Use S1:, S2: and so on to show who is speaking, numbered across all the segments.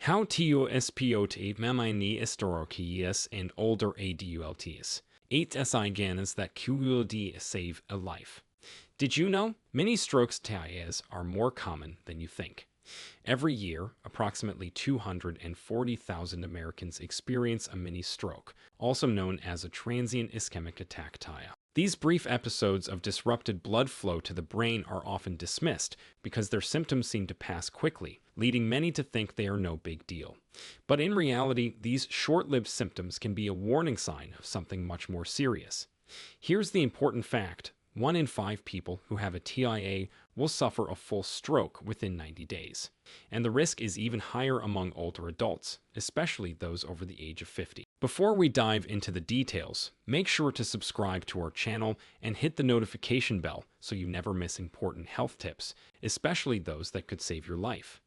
S1: How TOSPOT mamini estorokias and older adults. 8 SI ganas that QUD save a life. Did you know? Mini strokes TIAs are more common than you think. Every year, approximately 240,000 Americans experience a mini stroke, also known as a transient ischemic attack TIA. These brief episodes of disrupted blood flow to the brain are often dismissed because their symptoms seem to pass quickly, leading many to think they are no big deal. But in reality, these short-lived symptoms can be a warning sign of something much more serious. Here's the important fact. 1 in 5 people who have a TIA will suffer a full stroke within 90 days. And the risk is even higher among older adults, especially those over the age of 50. Before we dive into the details, make sure to subscribe to our channel and hit the notification bell so you never miss important health tips, especially those that could save your life.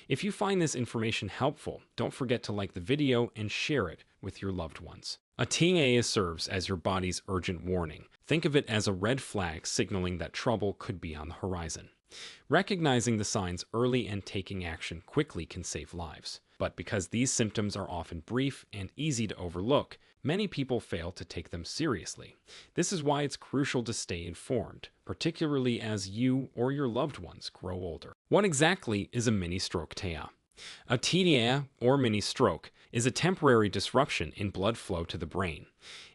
S1: If you find this information helpful, don't forget to like the video and share it with your loved ones. A TIA serves as your body's urgent warning. Think of it as a red flag signaling that trouble could be on the horizon. Recognizing the signs early and taking action quickly can save lives. But because these symptoms are often brief and easy to overlook, many people fail to take them seriously. This is why it's crucial to stay informed, particularly as you or your loved ones grow older. What exactly is a mini stroke TIA? A TIA, or mini stroke, is a temporary disruption in blood flow to the brain.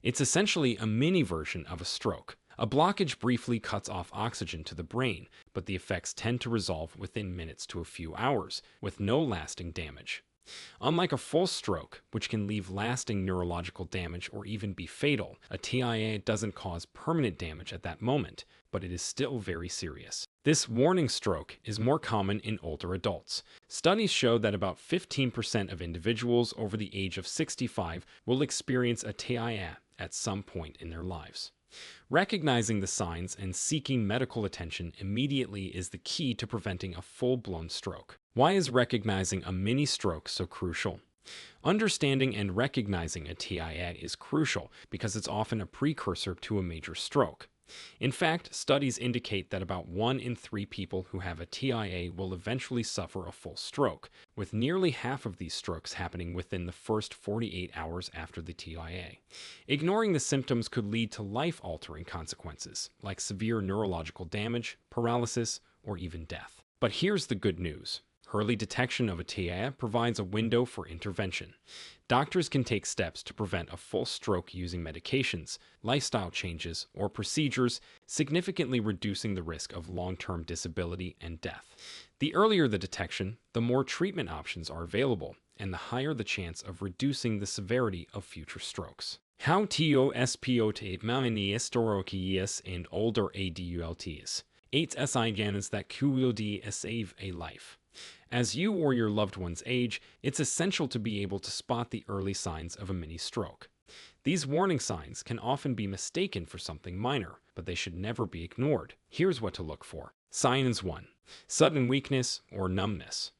S1: It's essentially a mini version of a stroke. A blockage briefly cuts off oxygen to the brain, but the effects tend to resolve within minutes to a few hours, with no lasting damage. Unlike a full stroke, which can leave lasting neurological damage or even be fatal, a TIA doesn't cause permanent damage at that moment, but it is still very serious. This warning stroke is more common in older adults. Studies show that about 15% of individuals over the age of 65 will experience a TIA at some point in their lives. Recognizing the signs and seeking medical attention immediately is the key to preventing a full-blown stroke. Why is recognizing a mini stroke so crucial? Understanding and recognizing a TIA is crucial because it's often a precursor to a major stroke. In fact, studies indicate that about 1 in 3 people who have a TIA will eventually suffer a full stroke, with nearly half of these strokes happening within the first 48 hours after the TIA. Ignoring the symptoms could lead to life-altering consequences, like severe neurological damage, paralysis, or even death. But here's the good news. Early detection of a TIA provides a window for intervention. Doctors can take steps to prevent a full stroke using medications, lifestyle changes, or procedures, significantly reducing the risk of long-term disability and death. The earlier the detection, the more treatment options are available, and the higher the chance of reducing the severity of future strokes. How TOSPOT mamini estorokias and older adults. 8 SI ganas that QUD save a life. As you or your loved ones age, it's essential to be able to spot the early signs of a mini stroke. These warning signs can often be mistaken for something minor, but they should never be ignored. Here's what to look for. Signs 1. Sudden weakness or numbness.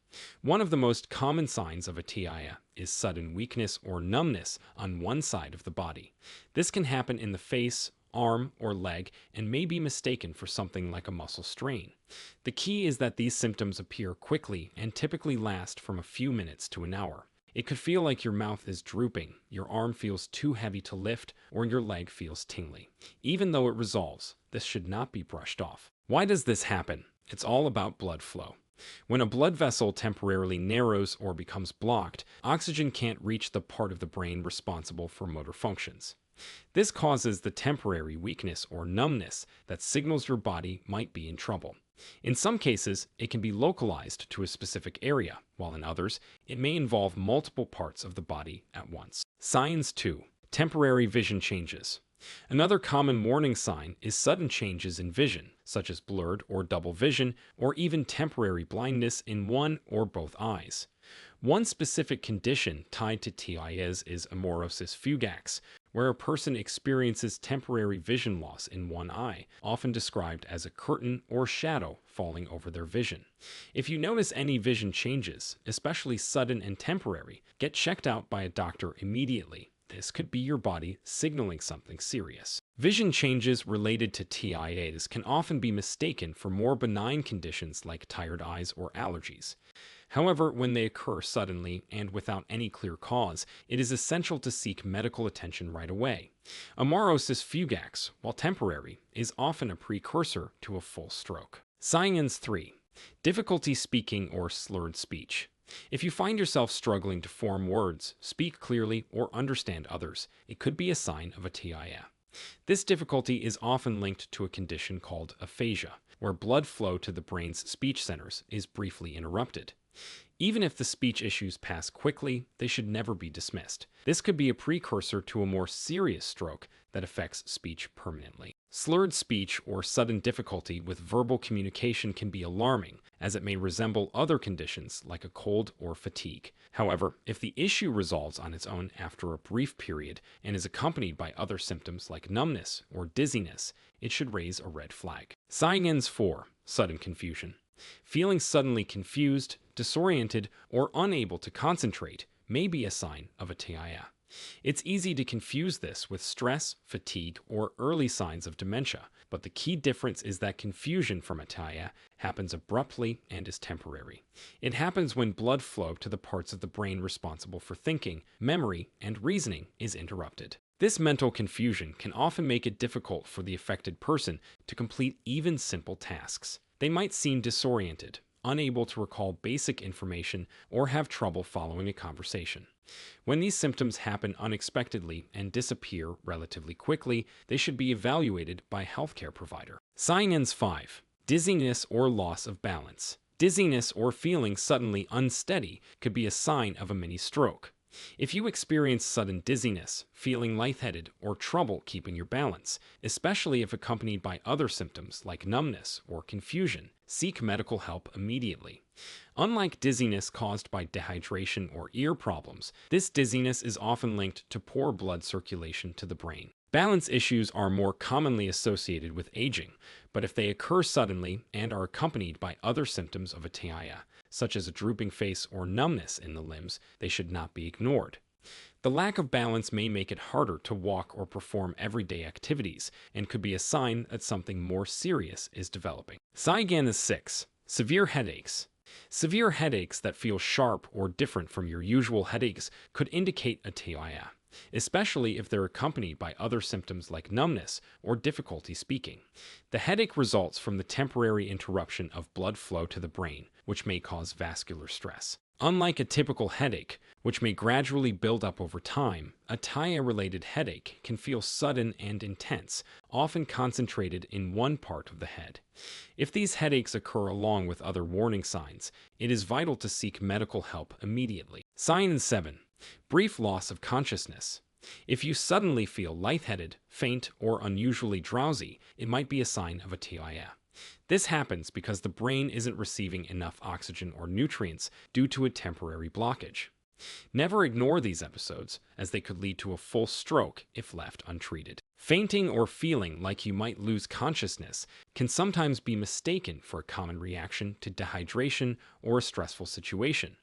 S1: One of the most common signs of a TIA is sudden weakness or numbness on one side of the body. This can happen in the face, arm, or leg, and may be mistaken for something like a muscle strain. The key is that these symptoms appear quickly and typically last from a few minutes to an hour. It could feel like your mouth is drooping, your arm feels too heavy to lift, or your leg feels tingly. Even though it resolves, this should not be brushed off. Why does this happen? It's all about blood flow. When a blood vessel temporarily narrows or becomes blocked, oxygen can't reach the part of the brain responsible for motor functions. This causes the temporary weakness or numbness that signals your body might be in trouble. In some cases, it can be localized to a specific area, while in others, it may involve multiple parts of the body at once. Signs 2. Temporary vision changes. Another common warning sign is sudden changes in vision, such as blurred or double vision, or even temporary blindness in one or both eyes. One specific condition tied to TIAs is amaurosis fugax, where a person experiences temporary vision loss in one eye, often described as a curtain or shadow falling over their vision. If you notice any vision changes, especially sudden and temporary, get checked out by a doctor immediately. This could be your body signaling something serious. Vision changes related to TIAs can often be mistaken for more benign conditions like tired eyes or allergies. However, when they occur suddenly and without any clear cause, it is essential to seek medical attention right away. Amaurosis fugax, while temporary, is often a precursor to a full stroke. Signs 3. Difficulty speaking or slurred speech. If you find yourself struggling to form words, speak clearly, or understand others, it could be a sign of a TIA. This difficulty is often linked to a condition called aphasia, where blood flow to the brain's speech centers is briefly interrupted. Even if the speech issues pass quickly, they should never be dismissed. This could be a precursor to a more serious stroke that affects speech permanently. Slurred speech or sudden difficulty with verbal communication can be alarming, as it may resemble other conditions like a cold or fatigue. However, if the issue resolves on its own after a brief period and is accompanied by other symptoms like numbness or dizziness, it should raise a red flag. Signs 4. Sudden confusion. Feeling suddenly confused, disoriented, or unable to concentrate may be a sign of a TIA. It's easy to confuse this with stress, fatigue, or early signs of dementia, but the key difference is that confusion from a TIA happens abruptly and is temporary. It happens when blood flow to the parts of the brain responsible for thinking, memory, and reasoning is interrupted. This mental confusion can often make it difficult for the affected person to complete even simple tasks. They might seem disoriented, unable to recall basic information, or have trouble following a conversation. When these symptoms happen unexpectedly and disappear relatively quickly, they should be evaluated by a healthcare provider. Signs 5. Dizziness or loss of balance. Dizziness or feeling suddenly unsteady could be a sign of a mini stroke. If you experience sudden dizziness, feeling lightheaded, or trouble keeping your balance, especially if accompanied by other symptoms like numbness or confusion, seek medical help immediately. Unlike dizziness caused by dehydration or ear problems, this dizziness is often linked to poor blood circulation to the brain. Balance issues are more commonly associated with aging, but if they occur suddenly and are accompanied by other symptoms of a TIA, such as a drooping face or numbness in the limbs, they should not be ignored. The lack of balance may make it harder to walk or perform everyday activities and could be a sign that something more serious is developing. Sign 6. Severe headaches. Severe headaches that feel sharp or different from your usual headaches could indicate a TIA, especially if they're accompanied by other symptoms like numbness or difficulty speaking. The headache results from the temporary interruption of blood flow to the brain, which may cause vascular stress. Unlike a typical headache, which may gradually build up over time, a TIA-related headache can feel sudden and intense, often concentrated in one part of the head. If these headaches occur along with other warning signs, it is vital to seek medical help immediately. Sign 7. Brief loss of consciousness. If you suddenly feel lightheaded, faint, or unusually drowsy, it might be a sign of a TIA. This happens because the brain isn't receiving enough oxygen or nutrients due to a temporary blockage. Never ignore these episodes, as they could lead to a full stroke if left untreated. Fainting or feeling like you might lose consciousness can sometimes be mistaken for a common reaction to dehydration or a stressful situation.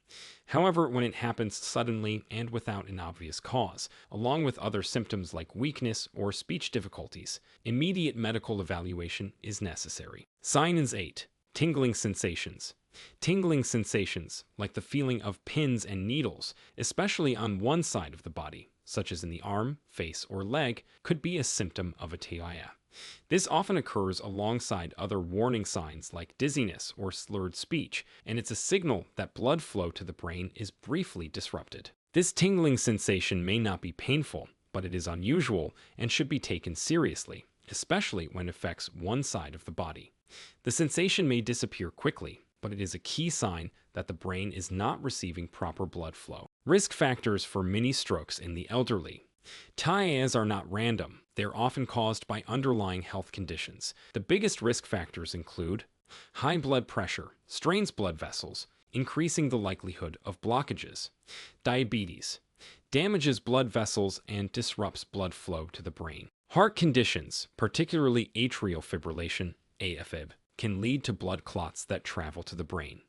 S1: However, when it happens suddenly and without an obvious cause, along with other symptoms like weakness or speech difficulties, immediate medical evaluation is necessary. Signs 8. Tingling sensations. Tingling sensations, like the feeling of pins and needles, especially on one side of the body, such as in the arm, face, or leg, could be a symptom of a TIA. This often occurs alongside other warning signs like dizziness or slurred speech, and it's a signal that blood flow to the brain is briefly disrupted. This tingling sensation may not be painful, but it is unusual and should be taken seriously, especially when it affects one side of the body. The sensation may disappear quickly, but it is a key sign that the brain is not receiving proper blood flow. Risk factors for mini strokes in the elderly. TIAs are not random. They're often caused by underlying health conditions. The biggest risk factors include high blood pressure, strains blood vessels, increasing the likelihood of blockages. Diabetes damages blood vessels and disrupts blood flow to the brain. Heart conditions, particularly atrial fibrillation, AFib, can lead to blood clots that travel to the brain.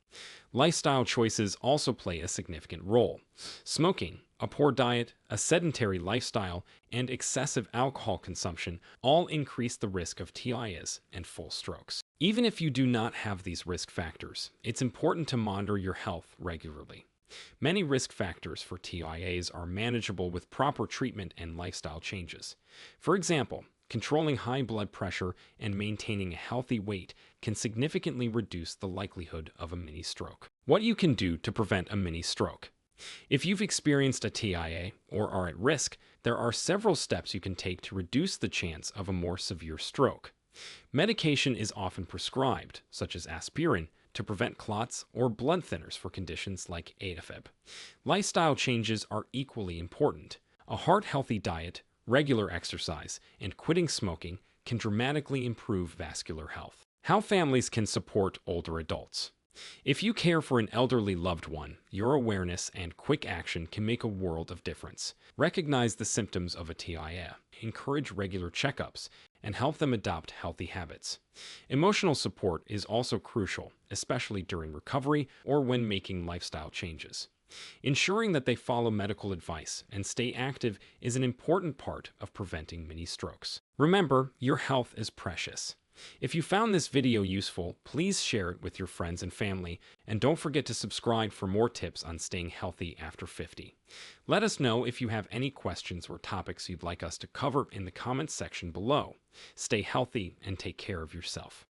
S1: Lifestyle choices also play a significant role. Smoking, a poor diet, a sedentary lifestyle, and excessive alcohol consumption all increase the risk of TIAs and full strokes. Even if you do not have these risk factors, it's important to monitor your health regularly. Many risk factors for TIAs are manageable with proper treatment and lifestyle changes. For example, controlling high blood pressure and maintaining a healthy weight can significantly reduce the likelihood of a mini stroke. What you can do to prevent a mini stroke. If you've experienced a TIA or are at risk, there are several steps you can take to reduce the chance of a more severe stroke. Medication is often prescribed, such as aspirin, to prevent clots or blood thinners for conditions like AFib. Lifestyle changes are equally important. A heart-healthy diet, regular exercise, and quitting smoking can dramatically improve vascular health. How families can support older adults. If you care for an elderly loved one, your awareness and quick action can make a world of difference. Recognize the symptoms of a TIA, encourage regular checkups, and help them adopt healthy habits. Emotional support is also crucial, especially during recovery or when making lifestyle changes. Ensuring that they follow medical advice and stay active is an important part of preventing mini strokes. Remember, your health is precious. If you found this video useful, please share it with your friends and family, and don't forget to subscribe for more tips on staying healthy after 50. Let us know if you have any questions or topics you'd like us to cover in the comments section below. Stay healthy and take care of yourself.